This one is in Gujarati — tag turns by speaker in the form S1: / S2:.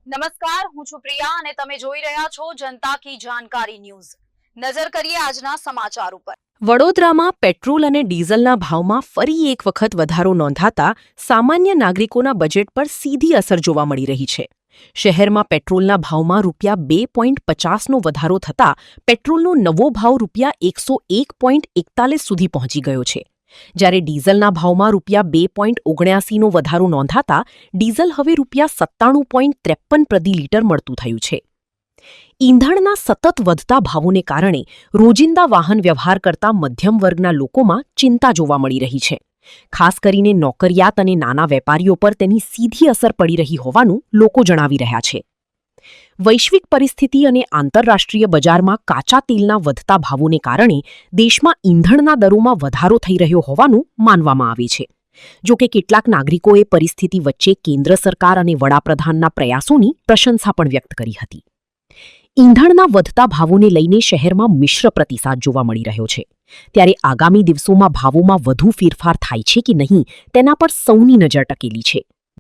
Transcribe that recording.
S1: નમસ્કાર, હું છું પ્રિયા અને તમે જોઈ રહ્યા છો જનતા કી જાણકારી ન્યૂઝ। નજર કરીએ આજના સમાચાર ઉપર।
S2: વડોદરામાં પેટ્રોલ અને ડીઝલના ભાવમાં ફરી એક વખત વધારો નોંધાતા સામાન્ય નાગરિકોના બજેટ પર સીધી અસર જોવા મળી રહી છે। શહેરમાં પેટ્રોલના ભાવમાં ₹2.50નો વધારો થતાં પેટ્રોલનો નવો ભાવ ₹101.41 સુધી પહોંચી ગયો છે, જ્યારે ડીઝલના ભાવમાં ₹2.79નો વધારો નોંધાતા ડીઝલ હવે ₹97.53 પ્રતિ લીટર મળતું થયું છે। ઈંધણના સતત વધતા ભાવોને કારણે રોજિંદા વાહન વ્યવહાર કરતા મધ્યમ વર્ગના લોકોમાં ચિંતા જોવા મળી રહી છે। ખાસ કરીને નોકરિયાત અને નાના વેપારીઓ પર તેની સીધી અસર પડી રહી હોવાનું લોકો જણાવી રહ્યા છે। વૈશ્વિક પરિસ્થિતિ અને આંતરરાષ્ટ્રીય બજારમાં કાચા તેલના વધતા ભાવોને કારણે દેશમાં ઈંધણના દરોમાં વધારો થઈ રહ્યો હોવાનું માનવામાં આવે છે। જો કે કેટલાક નાગરિકોએ પરિસ્થિતિ વચ્ચે કેન્દ્ર સરકાર અને વડાપ્રધાનના પ્રયાસોની પ્રશંસા પણ વ્યક્ત કરી હતી। ઈંધણના વધતા ભાવોને લઈને શહેરમાં મિશ્ર પ્રતિસાદ જોવા મળી રહ્યો છે, ત્યારે આગામી દિવસોમાં ભાવોમાં વધુ ફેરફાર થાય છે કે નહીં તેના પર સૌની નજર ટકેલી છે।